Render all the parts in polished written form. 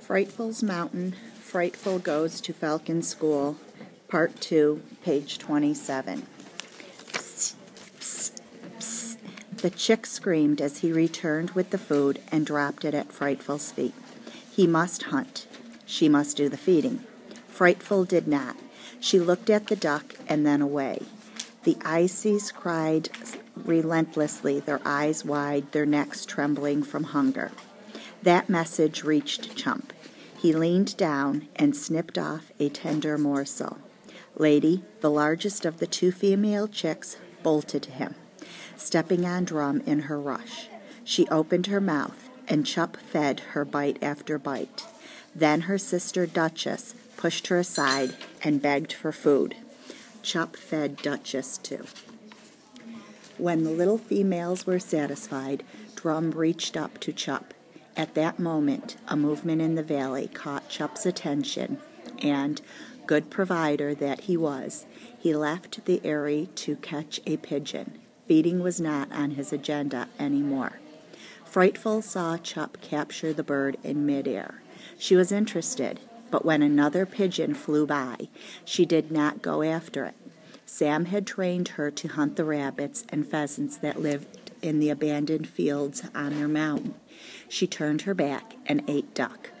Frightful's Mountain, Frightful Goes to Falcon School, Part 2, page 27. Psst, psst, psst. The chick screamed as he returned with the food and dropped it at Frightful's feet. He must hunt. She must do the feeding. Frightful did not. She looked at the duck and then away. The Ices cried relentlessly, their eyes wide, their necks trembling from hunger. That message reached Chump. He leaned down and snipped off a tender morsel. Lady, the largest of the two female chicks, bolted to him, stepping on Drum in her rush. She opened her mouth, and Chump fed her bite after bite. Then her sister Duchess pushed her aside and begged for food. Chump fed Duchess too. When the little females were satisfied, Drum reached up to Chump. At that moment, a movement in the valley caught Chump's attention, and, good provider that he was, he left the eyrie to catch a pigeon. Feeding was not on his agenda anymore. Frightful saw Chump capture the bird in midair. She was interested, but when another pigeon flew by, she did not go after it. Sam had trained her to hunt the rabbits and pheasants that lived in the abandoned fields on their mountain. She turned her back and ate duck.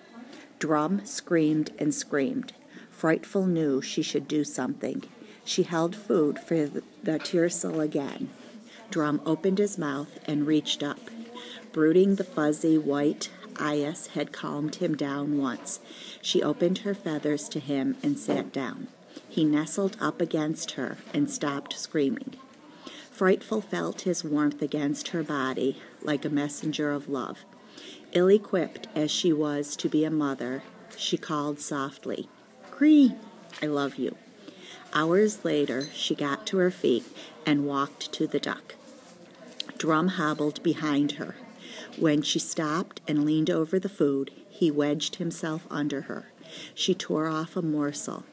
Drum screamed and screamed. Frightful knew she should do something. She held food for the tiercel again. Drum opened his mouth and reached up. Brooding the fuzzy white eyes had calmed him down once. She opened her feathers to him and sat down. He nestled up against her and stopped screaming. Frightful felt his warmth against her body like a messenger of love. Ill-equipped as she was to be a mother, she called softly, "Cree, I love you." Hours later, she got to her feet and walked to the duck. Drum hobbled behind her. When she stopped and leaned over the food, he wedged himself under her. She tore off a morsel.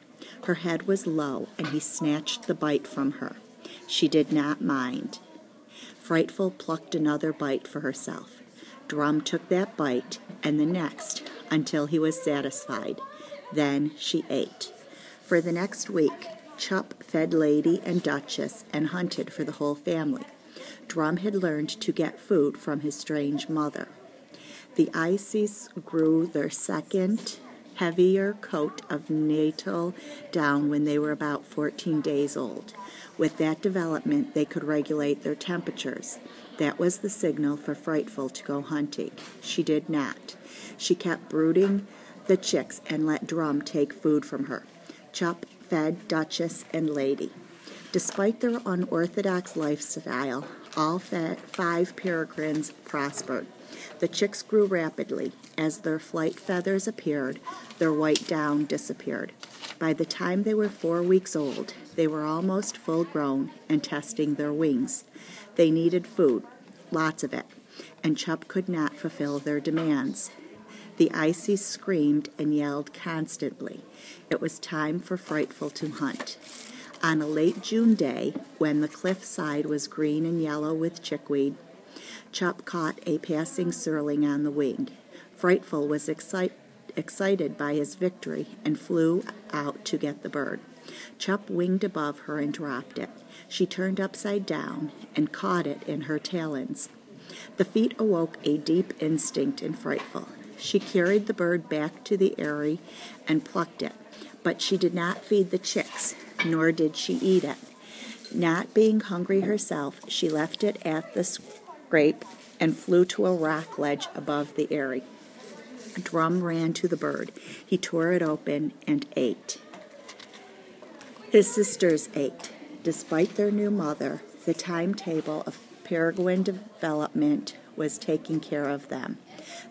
Her head was low, and he snatched the bite from her. She did not mind. Frightful plucked another bite for herself. Drum took that bite and the next until he was satisfied. Then she ate. For the next week, Chump fed Lady and Duchess and hunted for the whole family. Drum had learned to get food from his strange mother. The Ices grew their second, heavier coat of natal down when they were about 14 days old. With that development, they could regulate their temperatures. That was the signal for Frightful to go hunting. She did not. She kept brooding the chicks and let Drum take food from her. Chump fed Duchess and Lady. Despite their unorthodox lifestyle, all 5 peregrines prospered. The chicks grew rapidly. As their flight feathers appeared, their white down disappeared. By the time they were 4 weeks old, they were almost full grown and testing their wings. They needed food, lots of it, and Chump could not fulfill their demands. The Ices screamed and yelled constantly. It was time for Frightful to hunt. On a late June day, when the cliffside was green and yellow with chickweed, Chump caught a passing surling on the wing. Frightful was excited by his victory and flew out to get the bird. Chump winged above her and dropped it. She turned upside down and caught it in her talons. The feat awoke a deep instinct in Frightful. She carried the bird back to the eyrie and plucked it, but she did not feed the chicks, nor did she eat it. Not being hungry herself, she left it at the scrape and flew to a rock ledge above the eyrie. Drum ran to the bird. He tore it open and ate. His sisters ate. Despite their new mother, the timetable of peregrine development was taking care of them.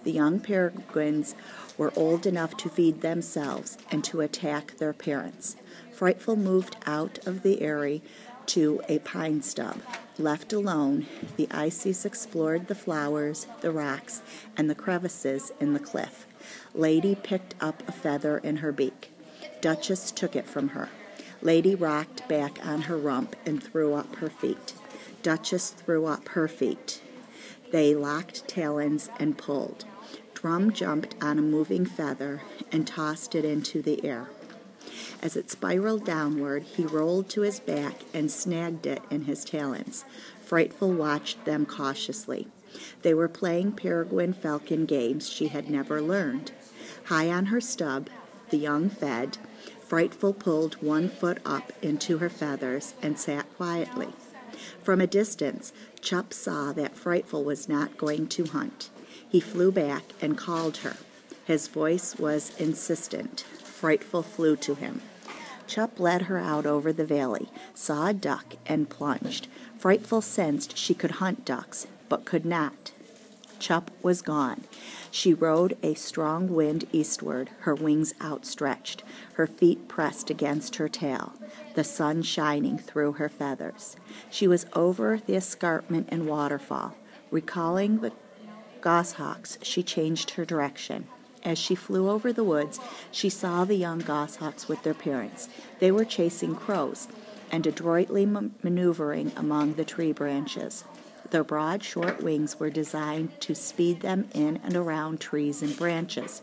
The young peregrines were old enough to feed themselves and to attack their parents. Frightful moved out of the eyrie to a pine stub. Left alone, the Ices explored the flowers, the rocks, and the crevices in the cliff. Lady picked up a feather in her beak. Duchess took it from her. Lady rocked back on her rump and threw up her feet. Duchess threw up her feet. They locked talons and pulled. Drum jumped on a moving feather and tossed it into the air. As it spiraled downward, he rolled to his back and snagged it in his talons. Frightful watched them cautiously. They were playing peregrine falcon games she had never learned. High on her stub, the young fed, Frightful pulled one foot up into her feathers and sat quietly. From a distance, Chup saw that Frightful was not going to hunt. He flew back and called her. His voice was insistent. Frightful flew to him. Chup led her out over the valley, saw a duck, and plunged. Frightful sensed she could hunt ducks, but could not. Chup was gone. She rode a strong wind eastward, her wings outstretched, her feet pressed against her tail, the sun shining through her feathers. She was over the escarpment and waterfall. Recalling the goshawks, she changed her direction. As she flew over the woods, she saw the young goshawks with their parents. They were chasing crows and adroitly maneuvering among the tree branches. Their broad, short wings were designed to speed them in and around trees and branches.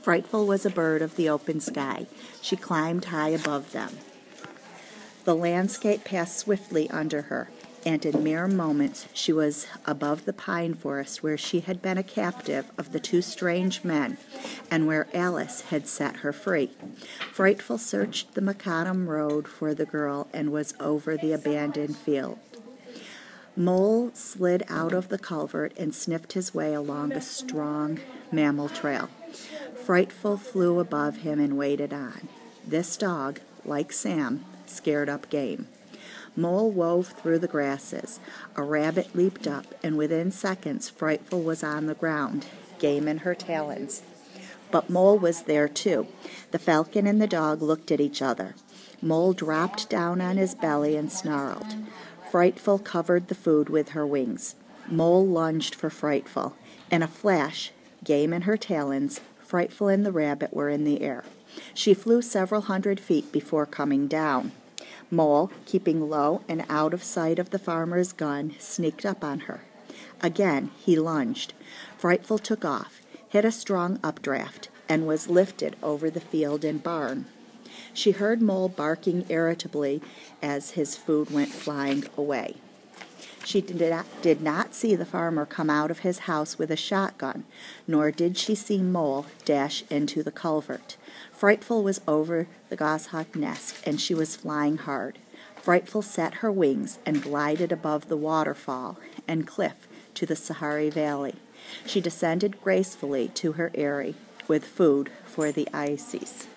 Frightful was a bird of the open sky. She climbed high above them. The landscape passed swiftly under her, and in mere moments she was above the pine forest where she had been a captive of the two strange men, and where Alice had set her free. Frightful searched the macadam road for the girl and was over the abandoned field. Mole slid out of the culvert and sniffed his way along a strong mammal trail. Frightful flew above him and waited on. This dog, like Sam, scared up game. Mole wove through the grasses. A rabbit leaped up, and within seconds Frightful was on the ground, game in her talons. But Mole was there too. The falcon and the dog looked at each other. Mole dropped down on his belly and snarled. Frightful covered the food with her wings. Mole lunged for Frightful. In a flash, game in her talons, Frightful and the rabbit were in the air. She flew several hundred feet before coming down. Mole, keeping low and out of sight of the farmer's gun, sneaked up on her. Again he lunged. Frightful took off, hit a strong updraft, and was lifted over the field and barn. She heard Mole barking irritably as his food went flying away. She did not see the farmer come out of his house with a shotgun, nor did she see Mole dash into the culvert. Frightful was over the goshawk nest, and she was flying hard. Frightful set her wings and glided above the waterfall and cliff to the Sahari Valley. She descended gracefully to her eyrie with food for the Isis.